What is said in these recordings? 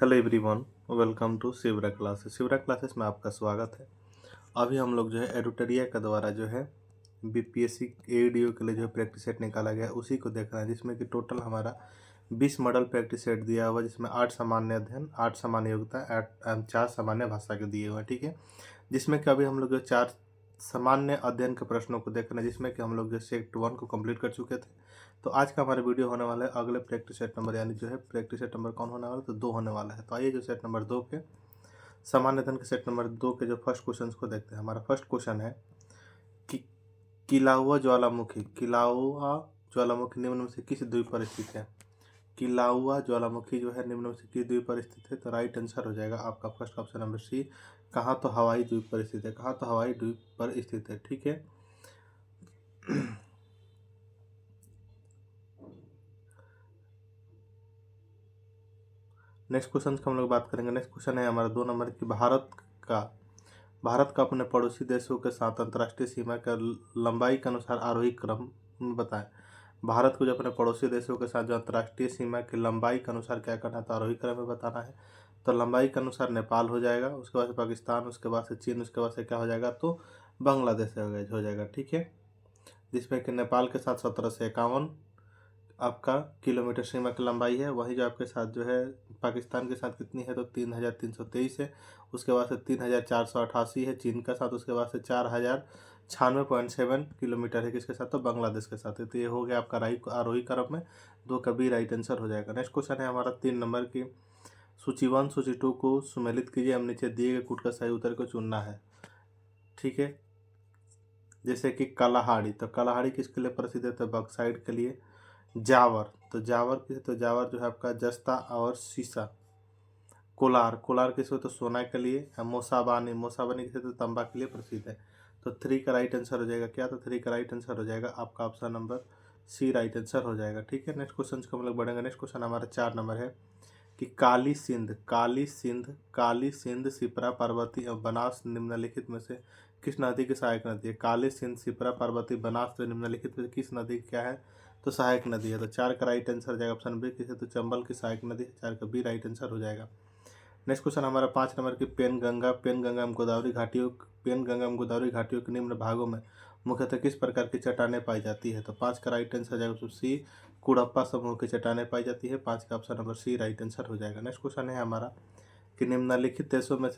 Hello everyone, welcome to Shivra classes. Shivra classes में आपका स्वागत है। अभी हम लोग जो है एडुटरिया के द्वारा जो है बीपीएससी एडीओ के लिए जो प्रैक्टिस सेट निकाला गया है उसी को देखना है, जिसमें कि टोटल हमारा 20 मॉडल प्रैक्टिस सेट दिया हुआ है, जिसमें 8 सामान्य अध्ययन, 8 सामान्य योग्यता, 4 सामान्य भाषा के दिए हुए हैं। ठीक है, जिसमें कि अभी हम लोग जो 4 सामान्य अध्ययन के प्रश्नों को देखना है, जिसमें कि हम लोग जो सेट 1 को कंप्लीट कर चुके थे। तो आज का हमारा वीडियो होने वाला है अगले प्रैक्टिस सेट नंबर, यानी जो है प्रैक्टिस सेट नंबर कौन होने वाला है, तो 2 होने वाला है। तो आइए जो सेट नंबर 2 के सामान्य अध्ययन के सेट नंबर 2 के जो फर्स्ट क्वेश्चन को देखते हैं। हमारा फर्स्ट क्वेश्चन है कि किलाउआ ज्वालामुखी निम्न में से किस द्वीप पर स्थित है। किलाउआ ज्वालामुखी जो है निम्न में से किस द्वीप पर स्थित है, तो राइट आंसर हो जाएगा आपका फर्स्ट ऑप्शन नंबर सी। कहाँ, तो हवाई द्वीप पर स्थित है। कहाँ, तो हवाई द्वीप पर स्थित है। ठीक है, नेक्स्ट क्वेश्चन की हम लोग बात करेंगे। नेक्स्ट क्वेश्चन है हमारा 2 नंबर की, भारत का अपने पड़ोसी देशों के साथ अंतर्राष्ट्रीय सीमा का लंबाई के अनुसार आरोही क्रम में बताएं। भारत को जो अपने पड़ोसी देशों के साथ जो अंतर्राष्ट्रीय सीमा की लंबाई के अनुसार क्या करना है, तो आरोही क्रम में बताना है। तो लंबाई के अनुसार नेपाल हो जाएगा, उसके बाद से पाकिस्तान, उसके बाद से चीन, उसके बाद से क्या हो जाएगा, तो बांग्लादेश हो जाएगा। ठीक है, जिसमें कि नेपाल के साथ 1751 आपका किलोमीटर सीमा की लंबाई है। वहीं जो आपके साथ जो है पाकिस्तान के साथ कितनी है, तो 3323 है। उसके बाद से 3488 है चीन का साथ। उसके बाद से 4096.7 किलोमीटर है किसके साथ, तो बांग्लादेश के साथ है। तो ये हो गया आपका आरोही क्रम में 2 का बी राइट आंसर हो जाएगा। नेक्स्ट क्वेश्चन है हमारा 3 नंबर की, सूची 1 सूची 2 को सुमेलित कीजिए, हम नीचे दिए गए कूट का सही उत्तर को चुनना है। ठीक है, जैसे कि कलाहाड़ी, तो कलाहाड़ी किसके लिए प्रसिद्ध है, तो बक्साइड के लिए। जावर, तो जावर किसे, तो जावर जो है आपका जस्ता और शीशा। कोलार किसे, तो सोना के लिए। मोसाबानी किसे, तो तंबा के लिए प्रसिद्ध है। तो 3 का राइट आंसर हो जाएगा क्या, तो 3 का राइट आंसर हो जाएगा आपका option number C right answer हो जाएगा। ठीक है, नेक्स्ट क्वेश्चन को हम लोग बढ़ेंगे। नेक्स्ट क्वेश्चन हमारा 4 नंबर है कि काली सिंध सिपरा पार्वती और बनास निम्नलिखित में से किस नदी की सहायक नदी है। काली सिंध सिपरा पार्वती बनास तो निम्नलिखित में से किस नदी क्या है, तो सहायक नदी है। तो 4 का राइट आंसर हो जाएगा ऑप्शन बी किसे, तो चंबल की सहायक नदी है। 4 का बी राइट आंसर हो जाएगा। नेक्स्ट क्वेश्चन हमारा 5 नंबर की, पेनगंगा एवं गोदावरी घाटियों के निम्न भागों में मुख्यतः किस प्रकार की चट्टानें पाई जाती है। तो 5 का राइट आंसर हो जाएगा सी, कुड़प्पा समूह की चट्टानें पाई जाती है। 5 का option number C right answer हो जाएगा। नेक्स्ट क्वेश्चन है हमारा कि निम्नलिखित देशों में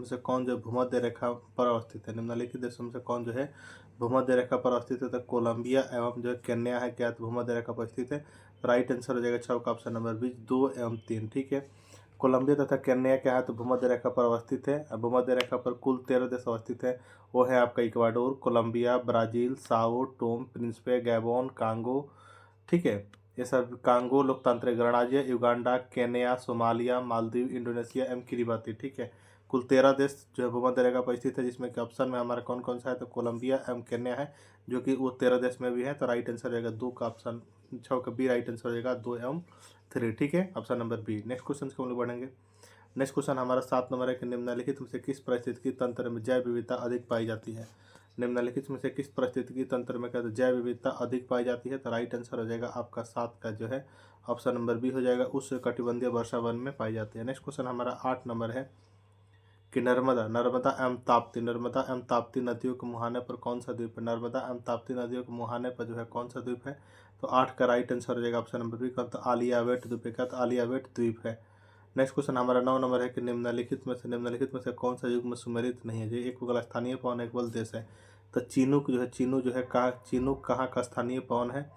से कौन जो भूमध्य रेखा पर अवस्थित है। निम्नलिखित देशों में से कौन जो है भूमध्य रेखा पर अवस्थित है, तो कोलंबिया एवं जो है केन्या है क्या, तो भूमध्य रेखा पर स्थित है। राइट आंसर हो जाएगा 6 का ऑप्शन नंबर बी 2 एवं 3। ठीक है, कोलंबिया तथा केन्या क्या है, तो भूमध्य रेखा पर अवस्थित है। भूमध्य रेखा पर कुल 13 देश अवस्थित है। वो है आपका Ecuador, Colombia, Brazil, Sao Tome, Principe, Gabon, Congo. ठीक है, ये सब कांगो लोकतांत्रिक गणराज्य, Uganda, Kenya, Somalia, Maldives, Indonesia एवं किरिबाती। ठीक है, कुल 13 देश जो है भूमध्य रेखा पर स्थित है, जिसमें कि ऑप्शन में हमारा कौन कौन सा है, तो कोलंबिया एवं केन्या है, जो कि वो 13 देश में भी है। तो राइट आंसर रहेगा 2 का ऑप्शन 6 का बी राइट आंसर हो जाएगा 2 एवं 3। ठीक है, option number B. Next question को हम लोग बढ़ेंगे। नेक्स्ट क्वेश्चन हमारा 7 नंबर है कि निम्नलिखित में से किस पारिस्थितिकी तंत्र में जैव विविधता अधिक पाई जाती है। निम्नलिखित में से किस पारिस्थितिकी तंत्र में क्या, तो जैव विविधता अधिक पाई जाती है। तो राइट आंसर हो जाएगा आपका 7 का जो है ऑप्शन नंबर बी हो जाएगा, उस कटिबंधीय वर्षा वन में पाई जाती है। नेक्स्ट क्वेश्चन हमारा 8 नंबर है कि नर्मदा एवं ताप्ती नदियों के मुहाने पर कौन सा द्वीप है। नर्मदा एवं ताप्ती नदियों के मुहाने पर जो है कौन सा द्वीप है, तो 8 का राइट आंसर हो जाएगा ऑप्शन नंबर बी का, तो आलियावेट द्वीप है क्या, तो आलियावेट द्वीप है। नेक्स्ट क्वेश्चन हमारा 9 नंबर है कि निम्नलिखित में से कौन सा युग में सुमेलित नहीं है। जो एक केवल स्थानीय पवन, एक केवल देश है। तो चीनू जो है कहाँ, चीनूक कहाँ का स्थानीय पवन है,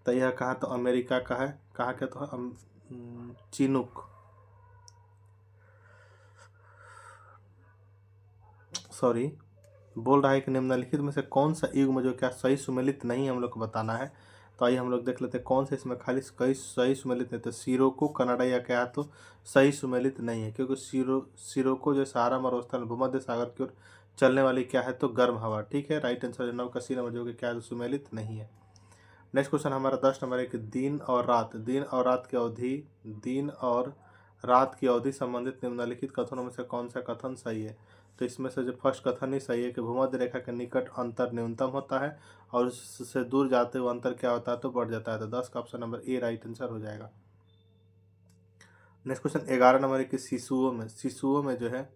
तो यह कहाँ, तो अमेरिका का है। कहाँ का, तो चीनूक, सॉरी, बोल रहा है कि निम्नलिखित में से कौन सा युग में जो क्या सही सुमेलित नहीं हम लोग को बताना है। तो आइए हम लोग देख लेते हैं कौन सा इसमें खाली कई सही सुमेलित नहीं। तो सिरोको कनाडा या क्या, तो सही सुमेलित नहीं है, क्योंकि सिरोको जो सहारा मरुस्थल भूमध्य सागर की ओर चलने वाली क्या है, तो गर्म हवा। ठीक है, राइट आंसर 9 का सी नंबर जो कि क्या है, तो सुमेलित नहीं है। नेक्स्ट क्वेश्चन हमारा 10 नंबर है कि दिन और रात की अवधि संबंधित निम्नलिखित कथनों में से कौन सा कथन सही है। तो इसमें से जो फर्स्ट कथन ही सही है कि भूमध्य रेखा के निकट अंतर न्यूनतम होता है और उससे दूर जाते हुए अंतर क्या होता है, तो बढ़ जाता है। तो 10 का option number A right answer हो जाएगा। नेक्स्ट क्वेश्चन 11 नंबर है कि शिशुओं में जो है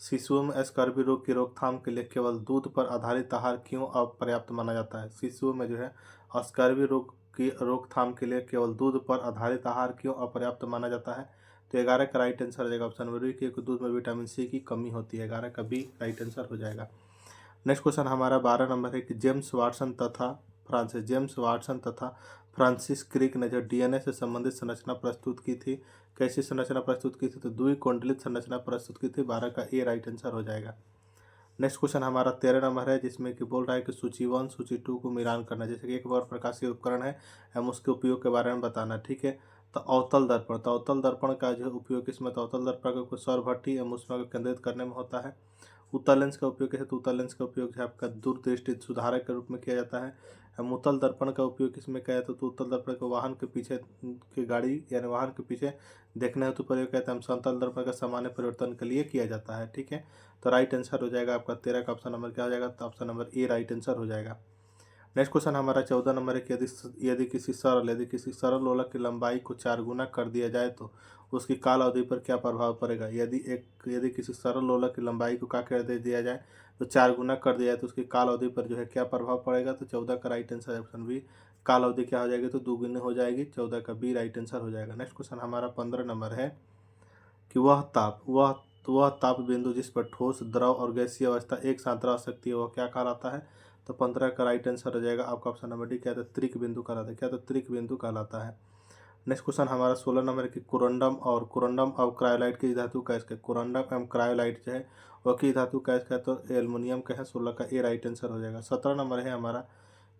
शिशुओं में स्कर्वी रोग की रोकथाम के लिए केवल दूध पर आधारित आहार क्यों अपर्याप्त माना जाता है? शिशुओं में जो है स्कर्वी रोग की रोकथाम के लिए केवल दूध पर आधारित आहार क्यों अपर्याप्त माना जाता है? तो 11 का राइट आंसर हो जाएगा ऑप्शन नंबर बी, क्योंकि दूध में विटामिन सी की कमी होती है। 11 का बी राइट आंसर हो जाएगा। नेक्स्ट क्वेश्चन हमारा 12 नंबर है कि जेम्स वाटसन तथा फ्रांसिस क्रिक ने जो डीएनए से संबंधित संरचना प्रस्तुत की थी, कैसी संरचना प्रस्तुत की थी? तो द्विकुंडलित संरचना प्रस्तुत की थी। 12 का ए राइट आंसर हो जाएगा। नेक्स्ट क्वेश्चन हमारा 13 नंबर है, जिसमें कि बोल रहा है कि सूची 1 सूची 2 को मिलान करना। जैसे कि एक बार प्रकाशीय उपकरण है, हम उसके उपयोग के बारे में बताना। ठीक है, तो अवतल दर्पण का जो उपयोग इसमें, तो अवतल दर्पण को सौरभट्टी एवं ऊष्मा को केंद्रित करने में होता है। उत्तल लेंस का उपयोग कैसे? तो उत्तल लेंस का उपयोग है आपका दूरदृष्टि सुधारक के रूप में किया जाता है। हम उत्तल दर्पण का उपयोग किसमें किया जाता है? तो उत्तल दर्पण को वाहन के पीछे की गाड़ी यानी वाहन के पीछे देखने हेतु प्रयोग किया जाता है। हम समतल दर्पण का सामान्य परिवर्तन के लिए किया जाता है। ठीक है, तो राइट आंसर हो जाएगा आपका 13 का ऑप्शन नंबर क्या हो जाएगा? तो option number A right answer हो जाएगा। नेक्स्ट क्वेश्चन हमारा 14 नंबर है कि यदि किसी सरल लोलक की लंबाई को 4 गुना कर दिया जाए तो उसकी काल अवधि पर क्या प्रभाव पड़ेगा? यदि किसी सरल लोलक की लंबाई को क्या कर दिया जाए तो 4 गुना कर दिया जाए तो उसकी काल अवधि पर जो है क्या प्रभाव पड़ेगा? तो 14 का राइट आंसर ऑप्शन बी, काल अवधि क्या हो जाएगी? तो दोगुनी हो जाएगी। 14 का बी राइट आंसर हो जाएगा। नेक्स्ट क्वेश्चन हमारा 15 नंबर है कि वह ताप बिंदु जिस पर ठोस, द्रव और गैसीय अवस्था एक साथ रह सकती है वह क्या कहलाता है? तो 15 का राइट आंसर हो जाएगा आपका ऑप्शन नंबर डी, क्या था? त्रिक बिंदु कहलाता है। क्या? तो त्रिक बिंदु कहलाता है। नेक्स्ट क्वेश्चन हमारा 16 नंबर है कि कुरंडम और क्रायोलाइट की धातु का इसका, कुरंडम एवं क्रायोलाइट जो है वह की धातु का इसका, तो एल्युमिनियम का है। 16 का ए राइट आंसर हो जाएगा। 17 नंबर है हमारा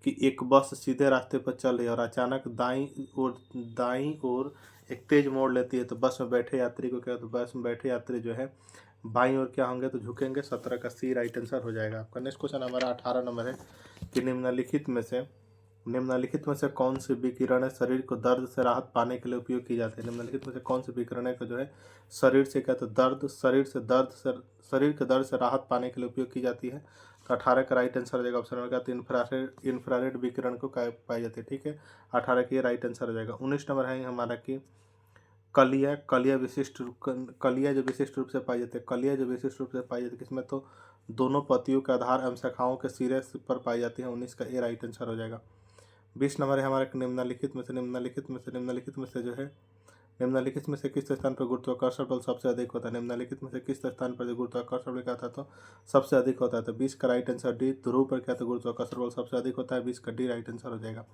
कि एक बस सीधे रास्ते पर चल रही है और अचानक दाईं ओर एक तेज मोड़ लेती है, तो बस में बैठे यात्री को क्या? तो बस में बैठे यात्री जो है बाईं ओर क्या होंगे? तो झुकेंगे। 17 का सी राइट आंसर हो जाएगा आपका। नेक्स्ट क्वेश्चन हमारा 18 नंबर है कि निम्नलिखित में से कौन सी विकिरण शरीर को दर्द से राहत पाने के लिए उपयोग की जाती है? निम्नलिखित में से कौन सी विकिरण का जो है शरीर से क्या? तो शरीर के दर्द से राहत पाने के लिए उपयोग की जाती है। तो 18 का राइट आंसर हो जाएगा ऑप्शन नंबर क्या? तो इंफ्रारेड विकिरण को पाई जाती है। ठीक है, 18 की राइट आंसर हो जाएगा। 19 नंबर है हमारा कि कलिया जो विशिष्ट रूप से पाई जाती है, किसमें? तो दोनों पत्तियों के आधार एवं शाखाओं के सिरे पर पाई जाती है। 19 का ए राइट आंसर हो जाएगा। 20 नंबर है हमारे निम्नलिखित में से किस स्थान पर गुरुत्वाकर्षण बल सबसे अधिक होता है? निम्नलिखित में से किस स्थान पर गुरुत्वाकर्षण बल क्या था? तो सबसे अधिक होता है। तो 20 का राइट आंसर डी, ध्रुव पर क्या? तो गुरुत्वाकर्षण बल सबसे अधिक होता है। 20 का डी राइट आंसर हो जाएगा।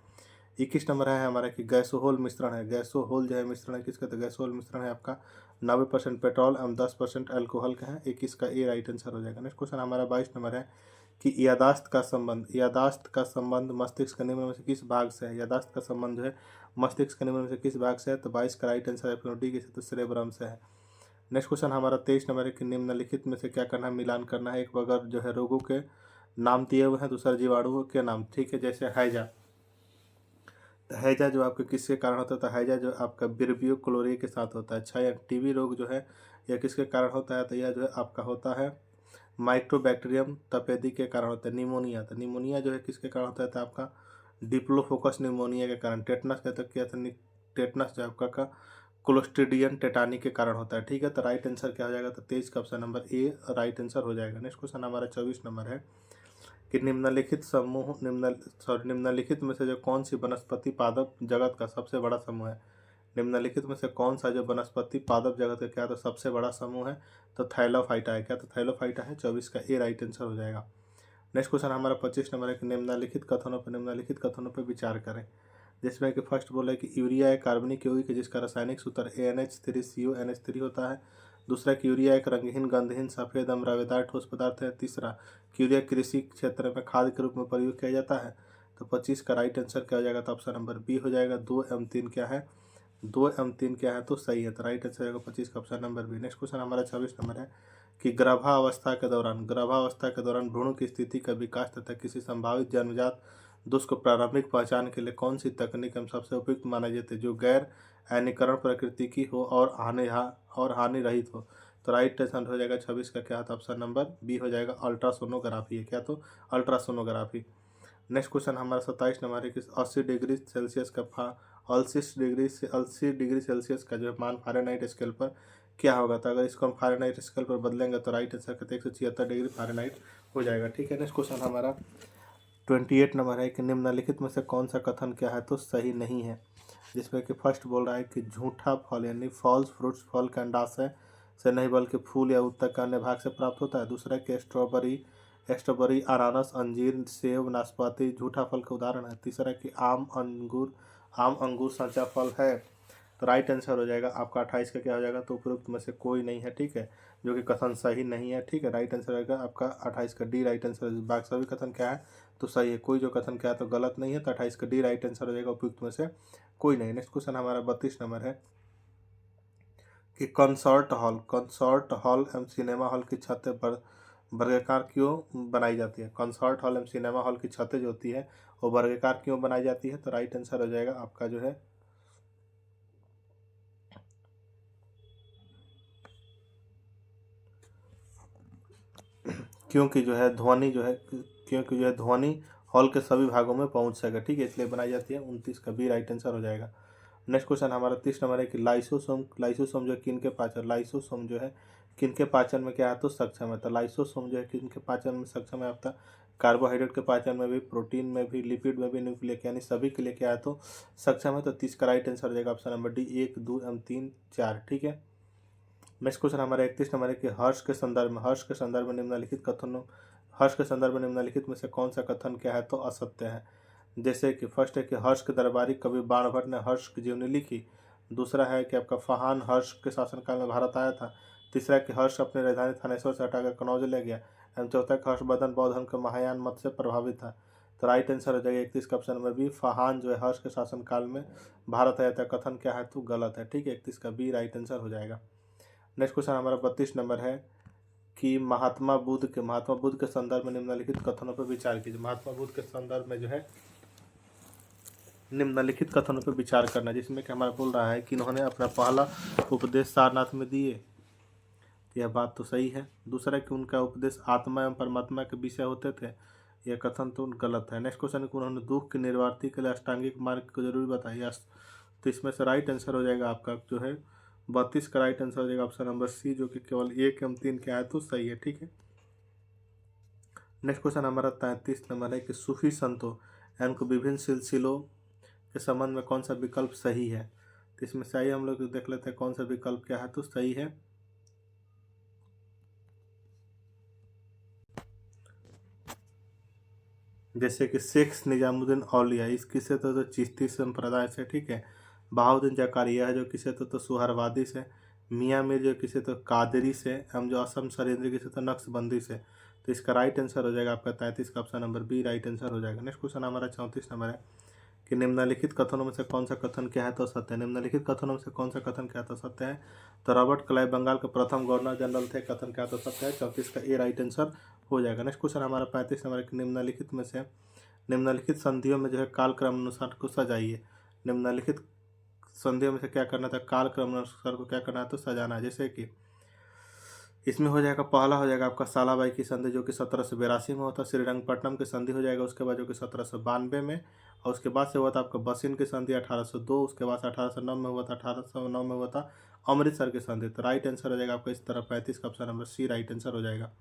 21 नंबर है हमारा कि गैसोहोल मिश्रण है। गैसोहोल जो है मिश्रण है किसका? तो गैसोहोल मिश्रण है आपका 90% पेट्रोल एवं 10% अल्कोहल का है। 21 का ए राइट आंसर हो जाएगा। नेक्स्ट क्वेश्चन हमारा 22 नंबर है कि यादाश्त का संबंध मस्तिष्क के निम्न में से किस भाग से है? यादाश्त का संबंध जो है मस्तिष्क के निम्न में से किस भाग से है? तो 22 का राइट आंसर है डी, तो सेरेब्रम से है। नेक्स्ट क्वेश्चन हमारा 23 नंबर है कि निम्नलिखित में से क्या करना है? मिलान करना है। एक बगैर जो है रोगों के नाम दिए हुए हैं, दूसरा जीवाणुओं के नाम। ठीक है, जैसे हैजा जो आपके किसके कारण होता है? तो हैजा जो आपका विर्बियो क्लोरिया के साथ होता है। अच्छा, या टीबी रोग जो है यह किसके कारण होता है? तो यह जो है आपका होता है माइक्रोबैक्टीरियम तपेदी के कारण होता है। निमोनिया, तो निमोनिया जो है किसके कारण होता है? तो आपका डिप्लोफोकस निमोनिया के कारण। टेटनस कहते क्या था? टेटनस जो आपका क्लोस्ट्रीडियम टेटानी के कारण होता है। ठीक है, तो राइट आंसर क्या हो जाएगा? तो 23 का option number A right answer हो जाएगा। नेक्स्ट क्वेश्चन हमारा 24 नंबर है कि निम्नलिखित में से जो कौन सी वनस्पति पादप जगत का सबसे बड़ा समूह है? निम्नलिखित में से कौन सा जो वनस्पति पादप जगत का क्या? तो सबसे बड़ा समूह है? तो थैलोफाइटा है। क्या? तो थैलोफाइटा है। 24 का ए राइट आंसर हो जाएगा। नेक्स्ट क्वेश्चन हमारा 25 नंबर है कि निम्नलिखित कथनों पर विचार करें। जिसमें कि फर्स्ट बोला है कि यूरिया एक कार्बनिक यौगिक है जिसका रासायनिक सूत्र ANH3CONH3 होता है। दूसरा कि यूरिया एक रंगहीन, गंधहीन, सफ़ेद एवं रवेदार ठोस पदार्थ है। तीसरा कि यूरिया कृषि क्षेत्र में खाद के रूप में प्रयोग किया जाता है। तो 25 का राइट आंसर क्या हो जाएगा? तो ऑप्शन नंबर बी हो जाएगा। 2 एवं 3 क्या है? 2 एवं 3 क्या है? तो सही है। तो राइट आंसर हो जाएगा 25 का option number B. Next question हमारा 26 नंबर है कि गर्भावस्था के दौरान भ्रूण की स्थिति का विकास तथा किसी संभावित जन्मजात दोष को प्रारंभिक पहचान के लिए कौन सी तकनीक हम सबसे उपयुक्त माना जाती है जो गैर आयनीकरण प्रकृति की हो और हानि रहित हो? तो राइट आंसर हो जाएगा 26 का क्या था? ऑप्शन नंबर बी हो जाएगा। अल्ट्रासोनोग्राफी है। क्या? तो अल्ट्रासोनोग्राफी। नेक्स्ट क्वेश्चन हमारा 27 नंबर है कि 80 डिग्री सेल्सियस का 80 डिग्री सेल्सियस का जो है मान फ़ारेनहाइट स्केल पर क्या होगा। तो अगर इसको हम फ़ारेनहाइट स्केल पर बदलेंगे तो राइट आंसर कहते हैं 176 डिग्री फ़ारेनहाइट हो जाएगा। ठीक है, नेक्स्ट क्वेश्चन हमारा 28 नंबर है कि निम्नलिखित में से कौन सा कथन क्या है तो सही नहीं है। जिसमें कि फर्स्ट बोल रहा है कि झूठा फल यानी फॉल्स फ्रूट्स फल के अंडाशय से नहीं बल्कि फूल या उत्तक के अन्य भाग से प्राप्त होता है। दूसरा कि स्ट्रॉबेरी अनानास अंजीर सेब नाशपाती झूठा फल का उदाहरण है। तीसरा कि आम अंगूर सच्चा फल है। तो राइट आंसर हो जाएगा आपका 28 का क्या हो जाएगा, तो उपरोक्त में से कोई नहीं है। ठीक है, जो कि कथन सही नहीं है। ठीक है, राइट आंसर रहेगा आपका 28 का डी राइट आंसर। बाकी सभी कथन क्या है तो सही है, कोई जो कथन क्या है तो गलत नहीं है। तो 28 का डी राइट आंसर हो जाएगा, उपयुक्त में से कोई नहीं। नेक्स्ट क्वेश्चन हमारा 32 नंबर है कि कंसर्ट हॉल एवं सिनेमा हॉल की छतें पर वर्गाकार क्यों बनाई जाती है। कंसर्ट हॉल एवं सिनेमा हॉल की छतें जो होती है वो वर्गाकार क्यों बनाई जाती है। तो राइट आंसर हो जाएगा आपका जो है क्योंकि जो है ध्वनि हॉल के सभी भागों में पहुंच सके। ठीक है, इसलिए बनाई जाती है। 29 का बी राइट आंसर हो जाएगा। नेक्स्ट क्वेश्चन हमारा 30 नंबर है कि लाइसोसोम जो है किनके पाचन में क्या है तो सक्षम है। तो लाइसोसोम जो है किनके पाचन में सक्षम है आपका कार्बोहाइड्रेट के पाचन में भी, प्रोटीन में भी, लिपिड में भी, न्यूक्लिक यानी सभी के लिए क्या है तो सक्षम है। तो 30 का राइट आंसर हो जाएगा ऑप्शन नंबर डी 1 2 एवं 3 4। ठीक है, नेक्स्ट क्वेश्चन हमारा 31 नंबर है कि हर्ष के संदर्भ में निम्नलिखित में से कौन सा कथन क्या है तो असत्य है। जैसे कि फर्स्ट है कि हर्ष के दरबारी कवि बाणभट्ट ने हर्ष की जीवनी लिखी। दूसरा है कि आपका फहान हर्ष के शासनकाल में भारत आया था। तीसरा कि हर्ष अपनी राजधानी थानेश्वर से हटाकर कनौज ले गया। एवं चौथा कि हर्षवर्धन बौद्ध धर्म के महायान मत से प्रभावित था। तो राइट आंसर हो जाएगा 31 का ऑप्शन नंबर बी फहान जो है हर्ष के शासनकाल में भारत आया था। कथन क्या है तो गलत है। ठीक है, 31 का बी राइट आंसर हो जाएगा। नेक्स्ट क्वेश्चन हमारा 32 नंबर है कि महात्मा बुद्ध के संदर्भ में निम्नलिखित कथनों पर विचार कीजिए। महात्मा बुद्ध के संदर्भ में जो है निम्नलिखित कथनों पर विचार करना, जिसमें कि हमारा बोल रहा है कि इन्होंने अपना पहला उपदेश सारनाथ में दिए। यह बात तो सही है। दूसरा कि उनका उपदेश आत्मा एवं परमात्मा के विषय होते थे। यह कथन तो गलत है। नेक्स्ट क्वेश्चन कि उन्होंने दुख की निवृत्ति के लिए अष्टांगिक मार्ग को जरूरी बताया। तो इसमें से राइट आंसर हो जाएगा आपका जो है 32 का राइट आंसर हो जाएगा ऑप्शन नंबर सी, जो कि केवल 1 एवं 3 क्या है तो सही है। ठीक है, नेक्स्ट क्वेश्चन हमारा 33 नंबर है कि सूफी संतों एवं विभिन्न सिलसिलों के संबंध में कौन सा विकल्प सही है। तो इसमें सही हम लोग देख लेते हैं कौन सा विकल्प क्या है तो सही है। जैसे कि शेख निजामुद्दीन औलिया इस किसे तो चिश्ती संप्रदाय से। ठीक है, बहाउद्दीन जकारिया है जो किसे तो सुहरवादी से। मियाँ मीर जो किसे तो कादरी से। हम जो असम सरेंद्र किसे तो नक्शबंदी से। तो इसका राइट आंसर हो जाएगा आपका 33 का option number B right answer हो जाएगा। नेक्स्ट क्वेश्चन हमारा 34 नंबर है कि निम्नलिखित कथनों में से कौन सा कथन क्या है तो सत्य है। निम्नलिखित कथनों में से कौन सा कथन क्या है तो सत्य है। तो रॉबर्ट क्लाइव बंगाल के प्रथम गवर्नर जनरल थे। कथन क्या तो सत्य है। 34 का ए राइट आंसर हो जाएगा। नेक्स्ट क्वेश्चन हमारा 35 नंबर है कि निम्नलिखित संधियों में जो है कालक्रम अनुसार को सजाइए। निम्नलिखित संधियों में से क्या करना था, कालक्रम अनुसार को क्या करना है तो सजाना है। जैसे कि इसमें हो जाएगा पहला हो जाएगा आपका सालाबाई की संधि जो कि 1782 में होता है। श्रीरंगपट्टनम की संधि हो जाएगा उसके बाद जो कि 1792 में। और उसके बाद से हुआ था आपका बसिन की संधि 1802। उसके बाद 1809 में हुआ था 1809 में हुआ था अमृतसर की संधि। तो राइट आंसर हो जाएगा आपका इस तरह 35 का option number C right answer हो जाएगा।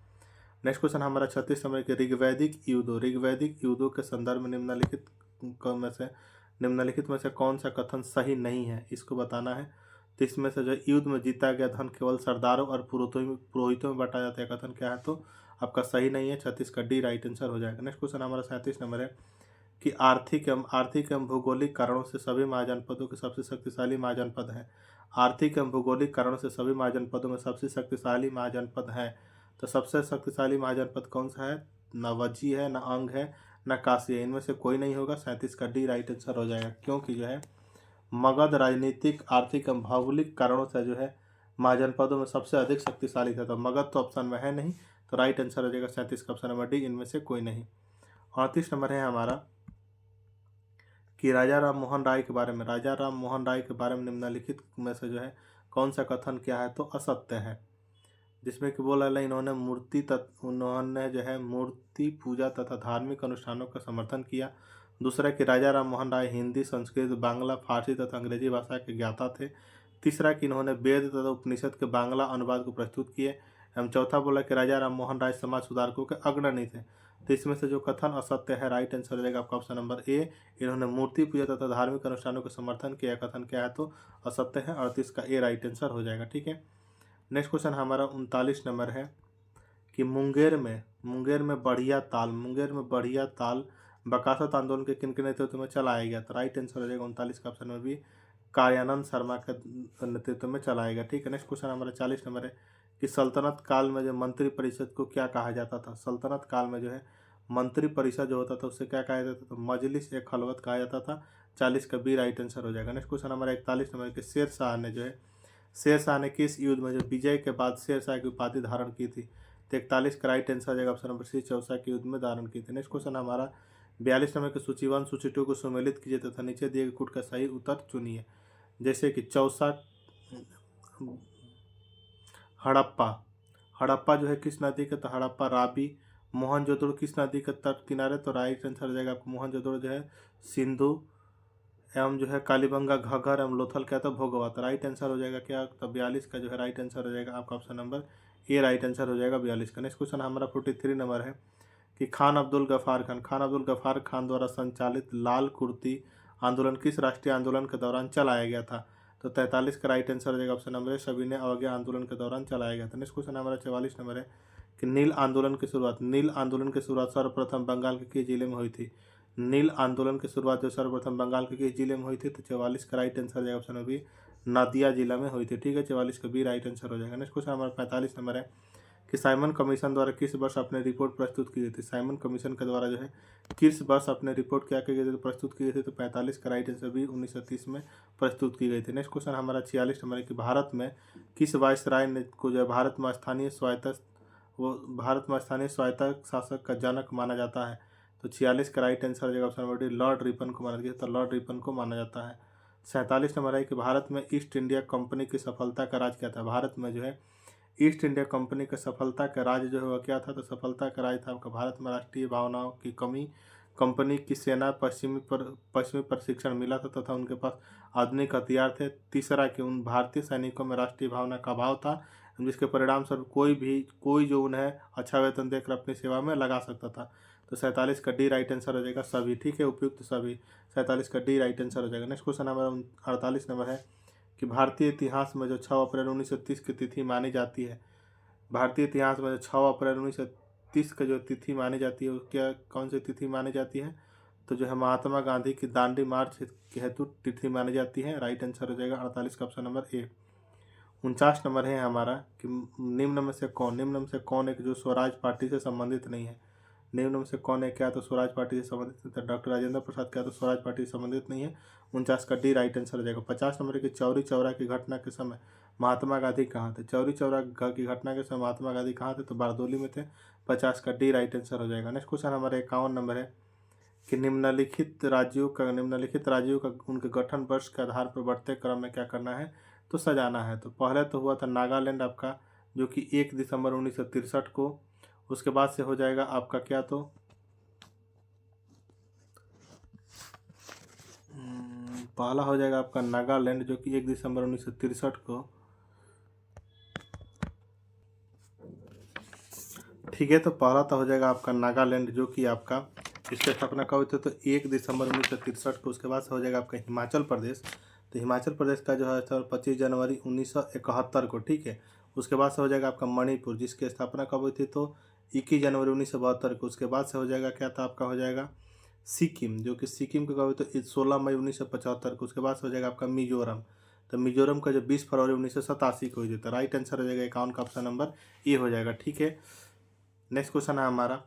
नेक्स्ट क्वेश्चन हमारा 36 नंबर के ऋग्वैदिक युद्धों के संदर्भ में निम्नलिखित में से कौन सा कथन सही नहीं है, इसको बताना है। तो इसमें से जो युद्ध में जीता गया धन केवल सरदारों और पुरोहितों में बांटा जाता है। कथन क्या है तो आपका सही नहीं है। 36 का डी राइट आंसर हो जाएगा। नेक्स्ट क्वेश्चन हमारा 37 नंबर है कि आर्थिक एवं भौगोलिक कारणों से सभी महाजनपदों के सबसे शक्तिशाली महाजनपद है। आर्थिक एवं भौगोलिक कारणों से सभी महाजनपदों में सबसे शक्तिशाली महाजनपद है। तो सबसे शक्तिशाली महाजनपद कौन सा है, न वज्जी है, न अंग है, न काशी है। इनमें से कोई नहीं होगा। 37 का डी राइट आंसर हो जाएगा, क्योंकि जो है मगध राजनीतिक आर्थिक एवं भौगोलिक कारणों से जो है महाजनपदों में सबसे अधिक शक्तिशाली था। तो मगध तो ऑप्शन में है नहीं, तो राइट आंसर हो जाएगा 37 का ऑप्शन नंबर डी, इनमें से कोई नहीं। 38 नंबर है हमारा कि राजा राम मोहन राय के बारे में निम्नलिखित में से जो है कौन सा कथन क्या है तो असत्य है। जिसमें कि बोला है उन्होंने जो है मूर्ति पूजा तथा धार्मिक अनुष्ठानों का समर्थन किया। दूसरा कि राजा राम मोहन राय हिंदी, संस्कृत, बांग्ला, फारसी तथा अंग्रेजी भाषा के ज्ञाता थे। तीसरा कि इन्होंने वेद तथा उपनिषद के बांग्ला अनुवाद को प्रस्तुत किए। एवं चौथा बोला कि राजा राम मोहन राय समाज सुधारकों के अग्रणी थे। तो इसमें से जो कथन असत्य है, राइट आंसर हो जाएगा आपका ऑप्शन नंबर ए। इन्होंने मूर्ति पूजा तथा धार्मिक अनुष्ठानों का समर्थन किया, कथन क्या है तो असत्य है। 38 का ए राइट आंसर हो जाएगा। ठीक है, नेक्स्ट क्वेश्चन हमारा 39 नंबर है कि मुंगेर में बढ़िया ताल बकासत आंदोलन के किन के नेतृत्व में चलाया गया। तो राइट आंसर हो जाएगा 39 का ऑप्शन में भी कार्यानंद शर्मा के नेतृत्व में चलाया गया। ठीक है, नेक्स्ट क्वेश्चन हमारा 40 नंबर है कि सल्तनत काल में जो मंत्री परिषद को क्या कहा जाता था। सल्तनत काल में जो है मंत्री परिषद जो होता था उससे क्या कहा जाता था, तो मजलिस ए खलवत कहा जाता था। 40 का बी राइट आंसर हो जाएगा। नेक्स्ट क्वेश्चन हमारा 41 नंबर के शेर शाह ने किस युद्ध में जो विजय के बाद शेर शाह की उपाधि धारण की थी। तो 41 का राइट आंसर हो जाएगा ऑप्शन नंबर सी, चौसा के युद्ध में धारण की थी। नेक्स्ट क्वेश्चन हमारा 42 नंबर के सूची 1 सूची 2 को सुमेलित कीजिए तथा नीचे दिए गए कूट का सही उत्तर चुनिए। जैसे कि चौसा हड़प्पा जो है किस नदी के, तो हड़प्पा रावी। मोहनजोदड़ो किस नदी के तट किनारे, तो राइट आंसर हो जाएगा आपको मोहनजोदड़ो जो है सिंधु। एवं जो है कालीबंगा घग्गर एवं लोथल क्या था भोगवा। तो राइट आंसर हो जाएगा क्या, तो 42 का जो है राइट आंसर हो जाएगा आपका option number A right answer हो जाएगा 42 का। नेक्स्ट क्वेश्चन हमारा 43 नंबर है कि खान अब्दुल गफ्फार खान द्वारा संचालित लाल कुर्ती आंदोलन किस राष्ट्रीय आंदोलन के दौरान चलाया गया था। तो 43 का राइट आंसर हो जाएगा ऑप्शन नंबर है सविनय अवज्ञा आंदोलन के दौरान चलाया गया था। नेक्स्ट क्वेश्चन हमारा 44 नंबर है कि नील आंदोलन की शुरुआत सर्वप्रथम बंगाल के किस जिले में हुई थी। नील आंदोलन की शुरुआत जो सर्वप्रथम बंगाल के किस जिले में हुई थी, तो 44 का राइट आंसर हो जाएगा ऑप्शन बी नदिया जिला में हुई थी। ठीक है, 44 का बी राइट आंसर हो जाएगा। नेक्स्ट क्वेश्चन हमारा 45 नंबर है कि साइमन कमीशन द्वारा किस वर्ष अपने रिपोर्ट प्रस्तुत की गई थी। साइमन कमीशन के द्वारा जो है किस वर्ष अपने रिपोर्ट क्या की गई थी, प्रस्तुत की गई थी, तो 45 का राइट आंसर भी 1930 में प्रस्तुत की गई थी। नेक्स्ट क्वेश्चन हमारा 46 नंबर है कि भारत में किस वायसराय ने को जो है भारत में स्थानीय स्वायत्त शासक का जनक माना जाता है। तो 46 का राइट आंसर हो जाएगा option number D Lord Ripon को माना गया, तो लॉर्ड रिपन को माना जाता है। 47 नंबर है कि भारत में ईस्ट इंडिया कंपनी की सफलता का राज क्या था। भारत में जो है ईस्ट इंडिया कंपनी का सफलता का राज जो है वह क्या था, तो सफलता का राज था आपका भारत में राष्ट्रीय भावनाओं की कमी, कंपनी की सेना पश्चिमी प्रशिक्षण मिला था तथा उनके पास आधुनिक हथियार थे। तीसरा कि उन भारतीय सैनिकों में राष्ट्रीय भावना का अभाव था, जिसके परिणाम स्वरूप कोई जो उन्हें अच्छा वेतन देकर अपनी सेवा में लगा सकता था। तो 47 का डी राइट आंसर हो जाएगा सभी। ठीक है, उपयुक्त सभी। 47 का डी राइट आंसर हो जाएगा। नेक्स्ट क्वेश्चन हमारा 48 नंबर है कि भारतीय इतिहास में जो 6 अप्रैल 1930 की तिथि मानी जाती है, भारतीय इतिहास में जो 6 अप्रैल 1930 की जो तिथि मानी जाती है, क्या कौन सी तिथि मानी जाती है, तो जो है महात्मा गांधी की दांडी मार्च के हेतु तिथि मानी जाती है। राइट आंसर हो जाएगा 48 का ऑप्शन नंबर ए। 49 नंबर है हमारा कि निम्न में से कौन एक जो स्वराज पार्टी से संबंधित नहीं है। निम्न में से कौन है क्या, तो स्वराज पार्टी से संबंधित तो डॉक्टर राजेंद्र प्रसाद क्या, तो स्वराज पार्टी से संबंधित नहीं है। 49 का डी राइट आंसर हो जाएगा। 50 नंबर की चौरी चौरा की घटना के समय महात्मा गांधी कहाँ थे। चौरी चौरा की घटना के समय महात्मा गांधी कहाँ थे, तो बारदोली में थे। 50 का डी राइट आंसर हो जाएगा। नेक्स्ट क्वेश्चन हमारा 51 नंबर है कि निम्नलिखित राज्यों का उनके गठन वर्ष के आधार पर बढ़ते क्रम में क्या करना है, तो सजाना है। तो पहले तो हुआ था नागालैंड आपका, जो कि 1 दिसंबर 1963 को। उसके बाद से हो जाएगा आपका क्या, तो पहला हो जाएगा आपका नागालैंड, जो कि 1 दिसंबर 1963 को। ठीक है, तो पहला तो हो जाएगा आपका नागालैंड, जो कि आपका इसकी स्थापना कब हुई थी, तो 1 दिसंबर 1963 को। उसके बाद से हो जाएगा आपका हिमाचल प्रदेश। तो हिमाचल प्रदेश का जो है 25 जनवरी 1971 को। ठीक है, उसके बाद से हो जाएगा आपका मणिपुर, जिसकी स्थापना कब हुई थी, तो 21 जनवरी 1972 को। उसके बाद से हो जाएगा क्या था आपका, हो जाएगा सिक्किम, जो कि सिक्किम का कब हुई तो 16 मई 1975 को। उसके बाद से हो जाएगा आपका मिजोरम। तो मिजोरम का जो 20 फरवरी 1987 को हुई थी। तो राइट आंसर हो जाएगा 51 का ऑप्शन नंबर ए हो जाएगा। ठीक है, नेक्स्ट क्वेश्चन है हमारा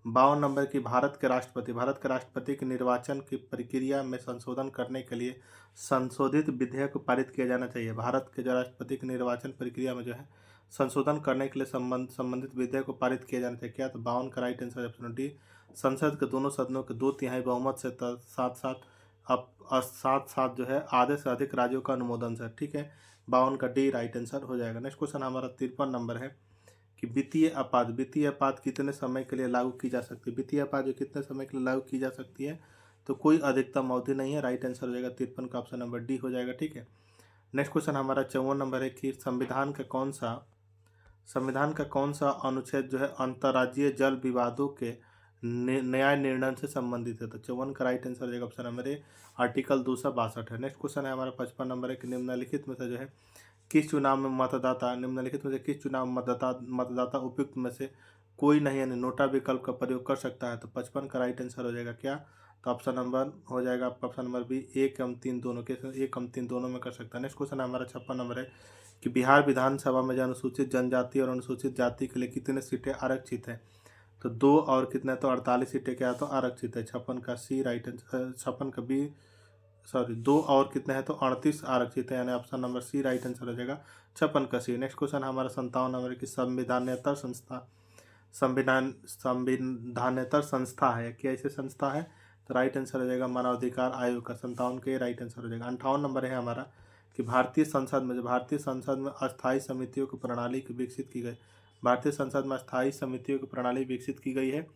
52 नंबर की भारत के राष्ट्रपति के निर्वाचन की प्रक्रिया में संशोधन करने के लिए संशोधित विधेयक पारित किया जाना चाहिए। भारत के जो राष्ट्रपति की निर्वाचन प्रक्रिया में जो है संशोधन करने के लिए संबंधित विधेयक को पारित किया जाना चाहिए क्या, तो 52 का राइट आंसर ऑप्शन डी संसद के दोनों सदनों के 2/3 बहुमत से साथ साथ जो है आधे से अधिक राज्यों का अनुमोदन से। ठीक है, 52 का डी राइट आंसर हो जाएगा। नेक्स्ट क्वेश्चन हमारा 53 नंबर है कि वित्तीय आपात कितने समय के लिए लागू की जा सकती है। वित्तीय आपात जो कितने समय के लिए लागू की जा सकती है, तो कोई अधिकतम अवधि नहीं है। राइट आंसर हो जाएगा 53 का ऑप्शन नंबर डी हो जाएगा। ठीक है, नेक्स्ट क्वेश्चन हमारा 54 नंबर है कि संविधान का कौन सा अनुच्छेद जो है अंतर्राज्यीय जल विवादों के न्याय निर्णय से संबंधित है। तो 54 का राइट आंसर हो जाएगा ऑप्शन नंबर ए, आर्टिकल 262 है। नेक्स्ट क्वेश्चन है हमारा 55 नंबर है कि निम्नलिखित में से जो है किस चुनाव में निम्नलिखित में से किस चुनाव में मतदाता उपयुक्त में से कोई नहीं यानी नोटा विकल्प का प्रयोग कर सकता है। तो 55 का राइट आंसर हो जाएगा क्या, तो ऑप्शन नंबर हो जाएगा आपका ऑप्शन नंबर बी, 1 3 दोनों के 1 3 दोनों में कर सकता है। नेक्स्ट क्वेश्चन हमारा 56 नंबर है कि बिहार विधानसभा में जो अनुसूचित जनजाति और अनुसूचित जाति के लिए कितने सीटें आरक्षित है। तो 2 और कितने, तो 48 सीटें क्या तो आरक्षित है। 56 का सी राइट आंसर, 56 का बी सॉरी 2 और कितने हैं तो 38 आरक्षित है, यानी option number C right answer हो जाएगा 56 का सी। नेक्स्ट क्वेश्चन हमारा 57 नंबर की संविधानेतर संस्था है, कैसे संस्था है, तो राइट आंसर हो जाएगा मानवाधिकार आयोग का। 57 के राइट आंसर हो जाएगा। 58 नंबर है हमारा कि भारतीय संसद में अस्थायी समितियों की प्रणाली विकसित की गई। भारतीय संसद में अस्थायी समितियों की प्रणाली विकसित की गई है।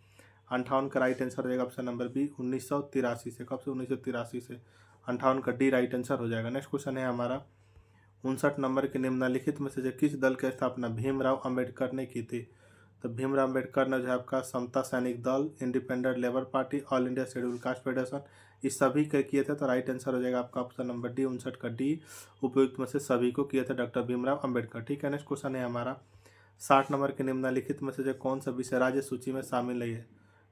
58 का राइट आंसर हो जाएगा ऑप्शन नंबर बी, 1983 से। कब से, 1983 से। 58 का डी राइट आंसर हो जाएगा। नेक्स्ट क्वेश्चन है हमारा 59 नंबर के निम्नलिखित में से किस दल की स्थापना भीमराव अंबेडकर ने की थी। तो भीमराव अंबेडकर ने जो है आपका समता सैनिक दल, independent labour party, all India schedule caste federation, इस सभी के किए थे। तो राइट आंसर हो जाएगा आपका ऑप्शन नंबर डी, 59 का डी, उपयुक्त में से सभी को किए थे डॉक्टर भीमराव अंबेडकर। ठीक है, नेक्स्ट क्वेश्चन है हमारा 60 नंबर के निम्नलिखित में से जो कौन सा विषय राज्य सूची में शामिल नहीं है।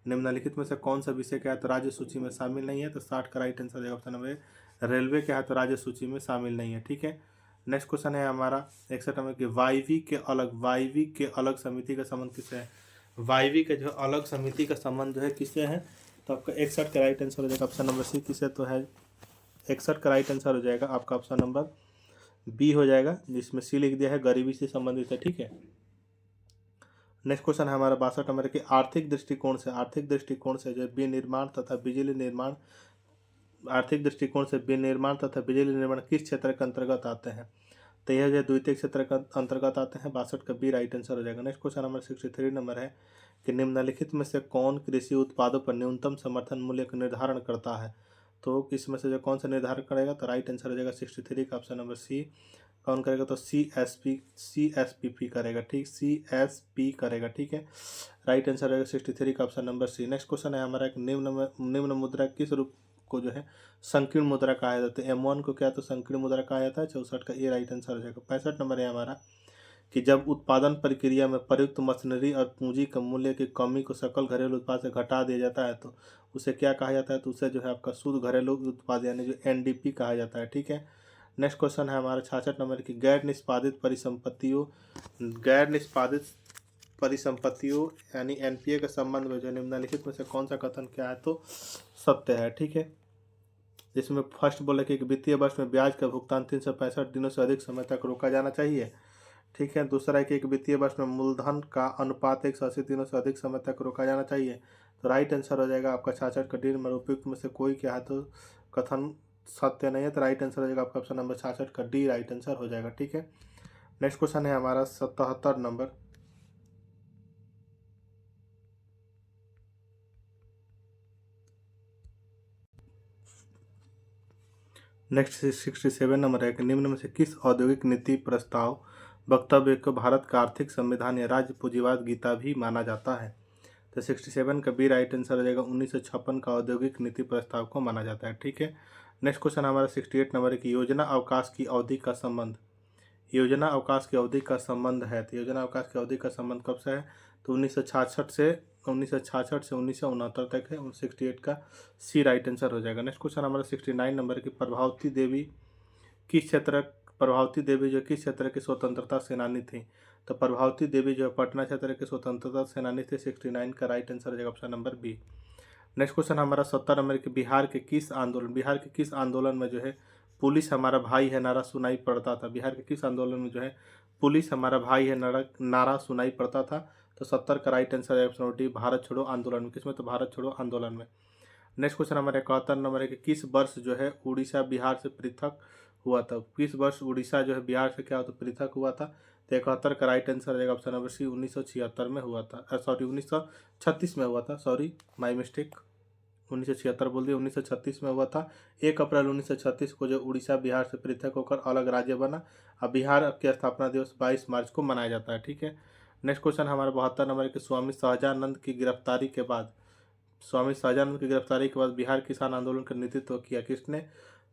निम्नलिखित में से कौन सा विषय क्या है तो राज्य सूची में शामिल नहीं है। तो 60 का राइट आंसर है ऑप्शन नंबर, रेलवे क्या है तो राज्य सूची में शामिल नहीं है। ठीक है, नेक्स्ट क्वेश्चन है हमारा 61 नंबर की वायवी के अलग समिति का संबंध किससे है। वायवी के जो अलग समिति का संबंध जो है किससे है, तो आपका 61 का राइट आंसर हो जाएगा ऑप्शन नंबर सी, किससे तो है 61 का राइट आंसर हो जाएगा आपका ऑप्शन नंबर बी हो जाएगा, जिसमें सी लिख दिया है, गरीबी से संबंधित है। ठीक है, नेक्स्ट क्वेश्चन है हमारा 62 नंबर के आर्थिक दृष्टिकोण से जो विनिर्माण तथा बिजली निर्माण बिजली निर्माण किस क्षेत्र के अंतर्गत आते हैं। तो यह जो द्वितीय क्षेत्र के अंतर्गत आते हैं। 62 का बी राइट आंसर हो जाएगा। नेक्स्ट क्वेश्चन नंबर 63 नंबर है कि निम्नलिखित में से कौन कृषि उत्पादों पर न्यूनतम समर्थन मूल्य का निर्धारण करता है। तो इसमें से जो कौन सा निर्धारण करेगा, तो राइट आंसर हो जाएगा 63 का ऑप्शन नंबर सी। कौन करेगा, तो CSPP करेगा। ठीक, CSP करेगा। ठीक है, राइट आंसर रहेगा 63 का option number C. Next question है हमारा एक निम्न मुद्रा किस रूप को जो है संकीर्ण मुद्रा कहा जाता है। M1 को क्या तो संकीर्ण मुद्रा कहा जाता है। 64 का ए राइट आंसर हो जाएगा। 65 नंबर है हमारा कि जब उत्पादन प्रक्रिया में प्रयुक्त मशीनरी और पूंजी के मूल्य की कमी को सकल घरेलू उत्पाद से घटा दिया जाता है तो उसे क्या कहा जाता है, तो उसे जो है आपका शुद्ध घरेलू उत्पाद यानी जो NDP कहा जाता है। ठीक है, नेक्स्ट क्वेश्चन है हमारा 66 नंबर की गैर निष्पादित परिसंपत्तियों यानी NPA के संबंध में जो निम्नलिखित में से कौन सा कथन क्या है तो सत्य है। ठीक है, जिसमें फर्स्ट बोले कि वित्तीय वर्ष में ब्याज का भुगतान 365 दिनों से अधिक समय तक रोका जाना चाहिए। ठीक है, दूसरा है कि एक वित्तीय वर्ष में मूलधन का अनुपात 180 दिनों से अधिक समय तक रोका जाना चाहिए। तो राइट आंसर हो जाएगा आपका 66 का डी नंबर, उपयुक्त में से कोई क्या है तो कथन सत्य नहीं है। तो राइट आंसर हो जाएगा आपका ऑप्शन नंबर 66 का डी राइट आंसर हो जाएगा। ठीक है, नेक्स्ट क्वेश्चन है हमारा 77 नंबर। नेक्स्ट 67 नंबर है कि निम्न में से किस औद्योगिक नीति प्रस्ताव वक्तव्य को भारत का आर्थिक संविधान या राज्य पूंजीवाद गीता भी माना जाता है। तो 67 का बी राइट आंसर हो जाएगा। 1956 का औद्योगिक नीति प्रस्ताव को माना जाता है। ठीक है, नेक्स्ट क्वेश्चन हमारा 68 नंबर की योजना अवकाश की अवधि का संबंध है। तो योजना अवकाश की अवधि का संबंध कब से है, तो 1966 से 1969 तक है। 68 का सी राइट आंसर हो जाएगा। नेक्स्ट क्वेश्चन हमारा 69 नंबर की प्रभावती देवी किस क्षेत्र की स्वतंत्रता सेनानी थी। तो प्रभावती देवी जो है पटना क्षेत्र के स्वतंत्रता सेनानी थे। 69 का राइट आंसर हो जाएगा option number B. Next question हमारा 70 नंबर के बिहार के किस आंदोलन में जो है पुलिस हमारा भाई है नारा सुनाई पड़ता था। बिहार के किस आंदोलन में जो है पुलिस हमारा भाई है नारा सुनाई पड़ता था। तो 70 का राइट आंसर है ऑप्शन डी, भारत छोड़ो आंदोलन में। किसमें, तो भारत छोड़ो आंदोलन में। नेक्स्ट क्वेश्चन हमारे 71 नंबर है कि किस वर्ष जो है उड़ीसा बिहार से पृथक हुआ था। किस वर्ष उड़ीसा जो है बिहार से क्या होता पृथक हुआ था। तो 71 का राइट आंसर रहेगा ऑप्शन नंबर सी, 1976 में हुआ था। 1936 में हुआ था, सॉरी माई मिस्टेक। 1976 बोल दिया, 1936 में हुआ था। 1 अप्रैल 1936 को जो उड़ीसा बिहार से पृथक होकर अलग राज्य बना। अब बिहार के स्थापना दिवस 22 मार्च को मनाया जाता है। ठीक है। नेक्स्ट क्वेश्चन हमारा 72 नंबर है कि स्वामी सहजानंद की गिरफ्तारी के बाद, स्वामी सहजानंद की गिरफ्तारी के बाद बिहार किसान आंदोलन का नेतृत्व किया किसने?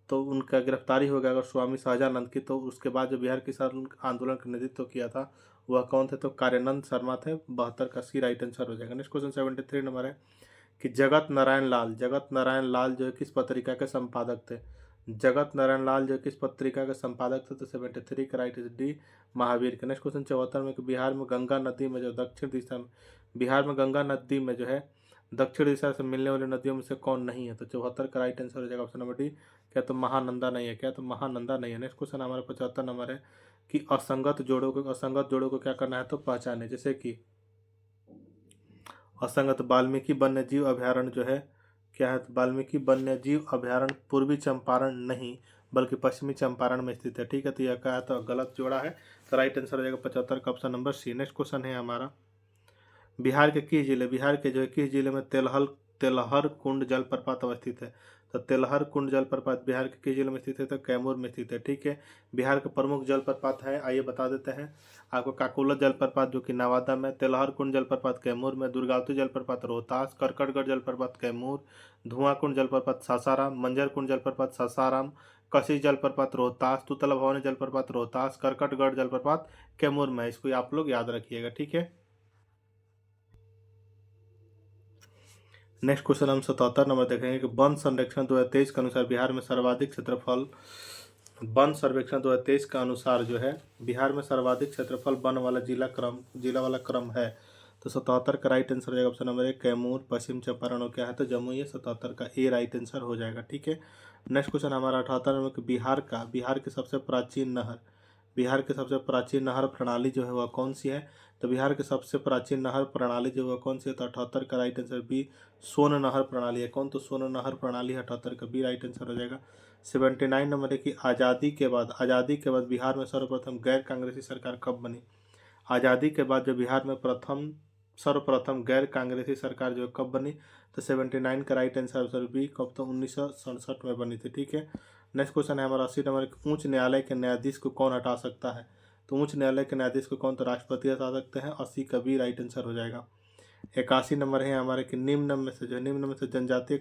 तो उनका गिरफ्तारी हो गया अगर स्वामी सहजानंद की, तो उसके बाद जो बिहार किसान आंदोलन का नेतृत्व किया था वह कौन थे? तो कार्यानंद शर्मा थे। 72 का सी राइट आंसर हो जाएगा। नेक्स्ट क्वेश्चन 73 नंबर है कि जगत नारायण लाल, जगत नारायण लाल जो है किस पत्रिका के संपादक थे? जगत नारायण लाल जो किस पत्रिका के संपादक थे? तो 73 का राइट इज डी, महावीर का। नेक्स्ट क्वेश्चन 74 में कि बिहार में गंगा नदी में जो दक्षिण दिशा में, बिहार में गंगा नदी में जो है दक्षिण दिशा से मिलने वाली नदियों में से कौन नहीं है? तो 74 का राइट आंसर हो जाएगा ऑप्शन नंबर डी। क्या? तो महानंदा नहीं है। क्या? तो महानंदा नहीं है। नेक्स्ट क्वेश्चन हमारा 75 नंबर है कि असंगत जोड़ों को क्या करना है? तो पहचाने। जैसे कि असंगत वाल्मीकि वन्यजीव अभयारण्य जो है क्या है? तो वाल्मीकि वन्यजीव अभयारण्य पूर्वी चंपारण नहीं बल्कि पश्चिमी चंपारण में स्थित है। ठीक है। तो यह क्या है? तो गलत जोड़ा है। तो राइट आंसर हो जाएगा 75 का option number C. Next question है हमारा बिहार के किस जिले, बिहार के जो है किस जिले में तेलहर कुंड जलप्रपात अवस्थित है? तो तेलहर कुंड जलप्रपात बिहार के किस जिले में स्थित है? तो कैमूर में स्थित है। ठीक है। बिहार के प्रमुख जलप्रपात है, आइए बता देते हैं आपको। काकोला जलप्रपात जो कि नवादा में, तेलहर कुंड जलप्रपात कैमूर में, दुर्गावती जलप्रपात रोहतास, करकटगढ़ जलप्रपात कैमूर, धुआं कुंड जलप्रपात सासाराम, मंजर कुंड जलप्रपात सासाराम, कसी जलप्रपात रोहतास, तुतला भवानी जलप्रपात रोहतास, करकटगढ़ जलप्रपात कैमूर में। इसको आप लोग याद रखिएगा। ठीक है। नेक्स्ट क्वेश्चन हम 77 नंबर देखेंगे कि वन सर्वेक्षण 2023 के अनुसार बिहार में सर्वाधिक क्षेत्रफल, वन सर्वेक्षण 2023 के अनुसार जो है बिहार में सर्वाधिक क्षेत्रफल वन वाला जिला वाला क्रम है। तो 77 का राइट आंसर हो जाएगा ऑप्शन नंबर 1 कैमूर, पश्चिम चंपारण और क्या है? तो जमुई है। 77 का ए राइट आंसर हो जाएगा। ठीक है। नेक्स्ट क्वेश्चन हमारा 78 नंबर कि बिहार की सबसे प्राचीन नहर, बिहार की सबसे प्राचीन नहर प्रणाली जो है वह कौन सी है? तो बिहार की सबसे प्राचीन नहर प्रणाली जो है कौन सी है? तो 78 का राइट आंसर बी सोन नहर प्रणाली है। कौन? तो सोन नहर प्रणाली है। 78 का बी राइट आंसर हो जाएगा। 79 नंबर है कि आज़ादी के बाद बिहार में सर्वप्रथम गैर कांग्रेसी सरकार कब बनी? आज़ादी के बाद जो बिहार में सर्वप्रथम गैर कांग्रेसी सरकार जो कब बनी? तो 79 का राइट आंसर बी कब? तो 1967 में बनी थी। ठीक है। नेक्स्ट क्वेश्चन है हमारा 80 नंबर, उच्च न्यायालय के न्यायाधीश को कौन हटा सकता है? तो उच्च न्यायालय के न्यायाधीश को कौन? तो राष्ट्रपति हटा सकते हैं। 80 का बी राइट आंसर हो जाएगा। 81 नंबर है हमारे कि निम्न में से जनजातीय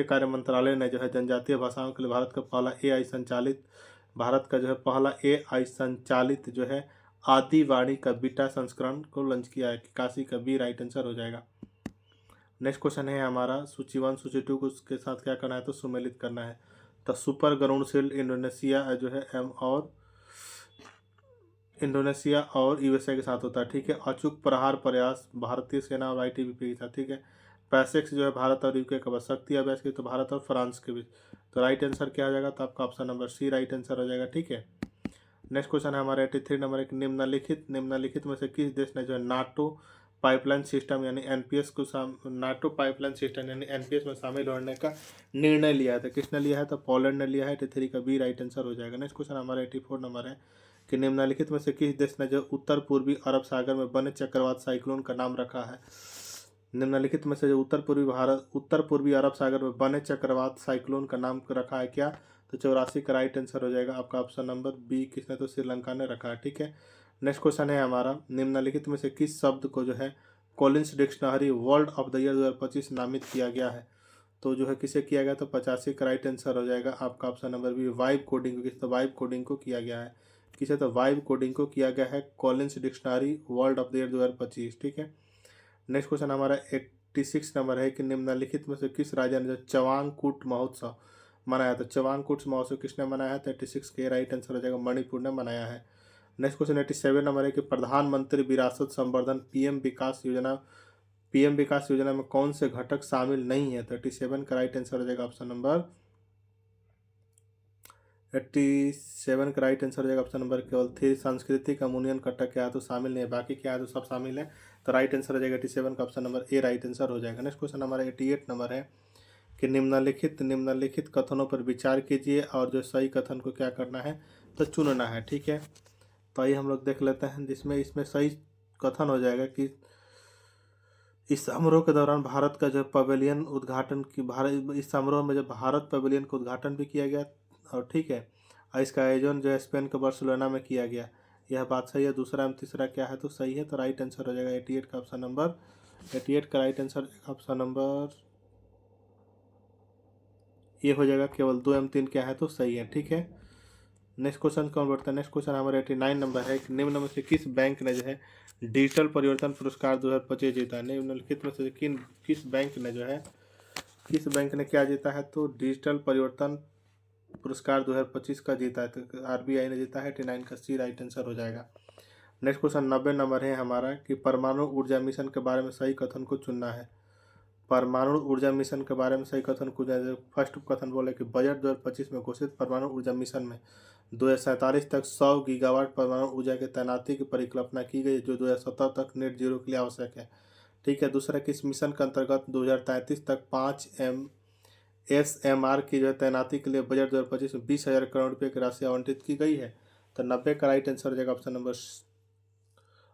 कार्य मंत्रालय ने जो है जनजातीय भाषाओं के लिए भारत का जो है पहला AI संचालित जो है आदिवाणी का बीटा संस्करण को लॉन्च किया है। 81 का बी राइट आंसर हो जाएगा। नेक्स्ट क्वेश्चन है हमारा सूची 1 सूची 2 को उसके साथ क्या करना है? तो सुमेलित करना है। तो सुपर गरुड़शील इंडोनेशिया जो है इंडोनेशिया और USA के साथ होता है। ठीक है। अचूक प्रहार प्रयास भारतीय सेना और ITBP के साथ। ठीक है। पैसेक्स जो है भारत और UK के बाद, शक्ति अभ्यास की तो भारत और फ्रांस के बीच। तो राइट आंसर क्या हो जाएगा? तो आपका option number C right answer हो जाएगा। ठीक है। नेक्स्ट क्वेश्चन है हमारा 83 नंबर एक निम्नलिखित में से किस देश ने जो है नाटो पाइपलाइन सिस्टम यानी NPS में शामिल होने का निर्णय लिया है? तो किसने लिया है? तो पोलैंड ने लिया है। 83 का बी राइट आंसर हो जाएगा। नेक्स्ट क्वेश्चन हमारा 84 नंबर है कि निम्नलिखित में से किस देश ने जो उत्तर पूर्वी अरब सागर में बने चक्रवात साइक्लोन का नाम रखा है? निम्नलिखित में से जो उत्तर पूर्वी अरब सागर में बने चक्रवात साइक्लोन का नाम रखा है क्या? तो 84 का राइट आंसर हो जाएगा आपका ऑप्शन नंबर बी। किसने? तो श्रीलंका ने रखा है। ठीक है। नेक्स्ट क्वेश्चन है हमारा निम्नलिखित में से किस शब्द को जो है Collins dictionary world of the year 2025 नामित किया गया है? तो जो है किसे किया गया? तो 85 का राइट आंसर हो जाएगा आपका option number B vibe coding को। किस? तो वाइब कोडिंग को किया गया है। किसे? तो वाइब कोडिंग को किया गया है Collins dictionary world of the year 2025। ठीक है। नेक्स्ट क्वेश्चन हमारा 86 नंबर है कि निम्नलिखित में से किस राज्य ने जो चवांगकुट महोत्सव मनाया? तो चवांगकुट महोत्सव किसने मनाया है? तो 86 के राइट आंसर हो जाएगा मणिपुर ने मनाया है। नेक्स्ट क्वेश्चन 87 नंबर है कि प्रधानमंत्री विरासत संवर्धन PM विकास योजना में कौन से घटक शामिल नहीं है? 37 का राइट आंसर हो जाएगा ऑप्शन नंबर 87 का राइट आंसर हो जाएगा ऑप्शन नंबर केवल 3 सांस्कृतिक कम्युनियन घटक क्या है? तो शामिल नहीं है। बाकी क्या है? तो सब शामिल है। तो राइट आंसर हो जाएगा 87 का option number A right answer हो जाएगा। नेक्स्ट क्वेश्चन हमारा 88 नंबर है कि निम्नलिखित कथनों पर विचार कीजिए और जो सही कथन को क्या करना है? तो चुनना है। ठीक है। तो आइए हम लोग देख लेते हैं जिसमें इसमें सही कथन हो जाएगा कि इस समारोह के दौरान भारत का जो पवेलियन उद्घाटन की भारत इस समारोह में जो भारत पवेलियन का उद्घाटन भी किया गया और ठीक है, और इसका आयोजन जो है स्पेन के बार्सिलोना में किया गया। यह बात सही है। दूसरा एवं तीसरा क्या है तो सही है, तो राइट आंसर हो जाएगा 88 का ऑप्शन नंबर 88 का राइट आंसर ऑप्शन नंबर ये हो जाएगा। केवल 2 एवं 3 क्या है तो सही है, ठीक है। नेक्स्ट क्वेश्चन कौन बढ़ता है? नेक्स्ट क्वेश्चन हमारा 89 नंबर है कि निम्न में से किस बैंक ने जो है डिजिटल परिवर्तन पुरस्कार 2025 जीता है? निम्नलिखित में से किस बैंक ने जो है किस बैंक ने क्या जीता है तो डिजिटल परिवर्तन पुरस्कार 2025 का जीता है, तो आरबीआई ने जीता है। 89 का सी राइट आंसर हो जाएगा। नेक्स्ट क्वेश्चन 90 नंबर है हमारा कि परमाणु ऊर्जा मिशन के बारे में सही कथन को चुनना है। परमाणु ऊर्जा मिशन के बारे में सही कथन को फर्स्ट कथन बोले कि बजट 2025 में घोषित परमाणु ऊर्जा मिशन में 2047 तक 100 गीगावाट परमाणु ऊर्जा की तैनाती की परिकल्पना की गई, जो 2070 तक नेट जीरो के लिए आवश्यक है, ठीक है। दूसरा कि इस मिशन के अंतर्गत 2033 तक 5 SMR की जो है तैनाती के लिए बजट 2025 में 20,000 करोड़ रुपये की राशि आवंटित की गई है। तो 90 का राइट आंसर हो जाएगा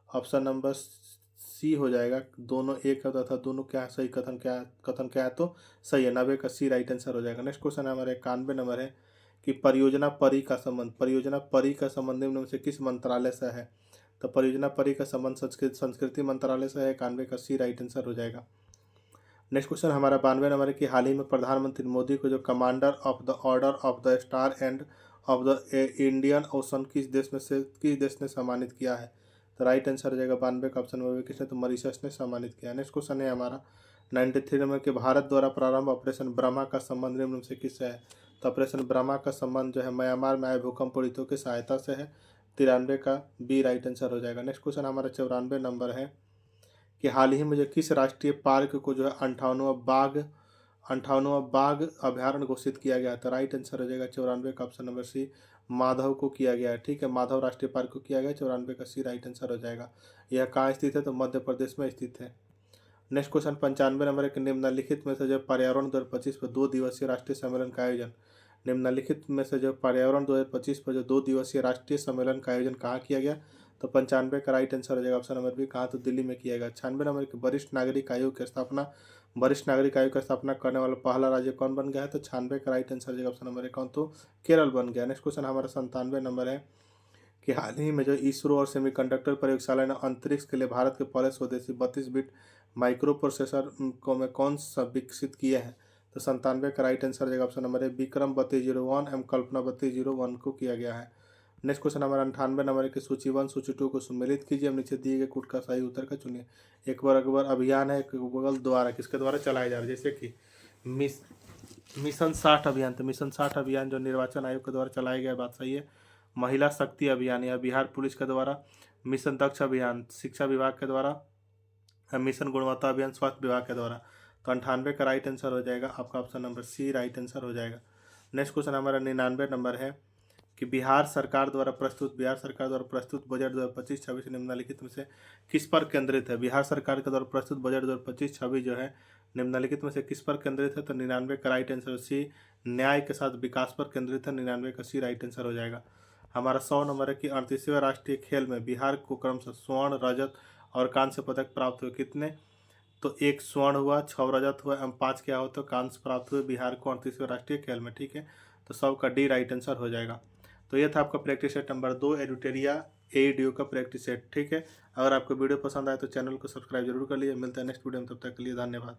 ऑप्शन नंबर सी हो जाएगा। दोनों एक है तथा दोनों क्या है सही कथन क्या है तो सही है। 90 का सी राइट आंसर हो जाएगा। नेक्स्ट क्वेश्चन हमारे 91 नंबर है कि परियोजना परी का संबंध निम्न में से किस मंत्रालय से है? तो परियोजना परी का संबंध संस्कृति मंत्रालय से है। 91 का सी राइट आंसर हो जाएगा। नेक्स्ट क्वेश्चन हमारा 92 नंबर है कि हाल ही में प्रधानमंत्री मोदी को जो commander of the order of the star end of the Indian ocean किस देश ने सम्मानित किया है? तो राइट आंसर हो जाएगा 92 का ऑप्शन में किसने तो मॉरिशस ने सम्मानित किया। नेक्स्ट क्वेश्चन है हमारा 93 नंबर के भारत द्वारा प्रारंभ ऑपरेशन ब्रह्मा का संबंध निम्न से किससे है? तो ऑपरेशन ब्रह्मा का संबंध जो है म्यांमार में आए भूकंप पीड़ितों की सहायता से है। 93 का बी राइट आंसर हो जाएगा। नेक्स्ट क्वेश्चन हमारा 94 नंबर है कि हाल ही में जो किस राष्ट्रीय पार्क को जो है 58वां बाघ अभ्यारण्य घोषित किया गया था? राइट आंसर हो जाएगा 94 का ऑप्शन नंबर सी माधव को किया गया है, ठीक है। माधव राष्ट्रीय पार्क को किया गया। 94 का सी राइट आंसर हो जाएगा। यह कहाँ स्थित है तो मध्य प्रदेश में स्थित है। नेक्स्ट क्वेश्चन 95 नंबर है कि निम्नलिखित में से जो पर्यावरण 2025 पर 2 दिवसीय राष्ट्रीय सम्मेलन का आयोजन निम्नलिखित में से जो पर्यावरण 2025 पर जो 2 दिवसीय राष्ट्रीय सम्मेलन का आयोजन कहाँ किया गया? तो 95 का राइट आंसर हो जाएगा ऑप्शन नंबर बी। कहाँ तो दिल्ली में किया गया। 96 नंबर की वरिष्ठ नागरिक आयोग की स्थापना करने वाला पहला राज्य कौन बन गया है? तो 96 का राइट आंसर हो जाएगा ऑप्शन नंबर ए कौन तो केरल बन गया। नेक्स्ट क्वेश्चन हमारा 97 नंबर है कि हाल ही में जो इसरो और सेमीकंडक्टर प्रयोगशाला ने अंतरिक्ष के लिए भारत के पहले स्वदेशी 32 बिट माइक्रो प्रोसेसर को में कौन सा विकसित किए हैं? तो 97 का राइट आंसर हो जाएगा ऑप्शन नंबर ए विक्रम 3201 एवं कल्पना 3201 को किया गया है। नेक्स्ट क्वेश्चन हमारा 98 नंबर की सूची 1 सूची 2 को सम्मिलित कीजिए। अब नीचे दिए गए कूट का सही उत्तर का चुनिए। एक बार अकबर अभियान है गूगल द्वारा किसके द्वारा चलाया जा रहा है? जैसे कि मिशन 60 अभियान, तो मिशन 60 अभियान जो निर्वाचन आयोग के द्वारा चलाया गया, बात सही है। महिला शक्ति अभियान या बिहार पुलिस के द्वारा। मिशन दक्ष अभियान शिक्षा विभाग के द्वारा। मिशन गुणवत्ता अभियान स्वास्थ्य विभाग के द्वारा। तो 98 का राइट आंसर हो जाएगा आपका option number C right answer हो जाएगा। नेक्स्ट क्वेश्चन हमारा 99 नंबर है कि बिहार सरकार द्वारा प्रस्तुत बजट 2025-26 निम्नलिखित में से किस पर केंद्रित है? बिहार सरकार के द्वारा प्रस्तुत बजट 2025-26 जो है निम्नलिखित में से किस पर केंद्रित है? तो 99 का राइट आंसर सी न्याय के साथ विकास पर केंद्रित है। 99 का सी राइट आंसर हो जाएगा। हमारा 100 नंबर है कि 38वें राष्ट्रीय खेल में बिहार को क्रमशः स्वर्ण, रजत और कांस्य पदक प्राप्त हुए। कितने? तो 1 स्वर्ण हुआ, 6 रजत हुआ एवं 5 क्या हो तो कांस्य प्राप्त हुए बिहार को 38वें राष्ट्रीय खेल में, ठीक है। तो सब का डी राइट आंसर हो जाएगा। तो ये था आपका प्रैक्टिस सेट नंबर 2 एडिटोरिया AEDU का प्रैक्टिस सेट, ठीक है। अगर आपको वीडियो पसंद आए तो चैनल को सब्सक्राइब जरूर कर लीजिए। मिलता है नेक्स्ट वीडियो में, तब तक के लिए धन्यवाद।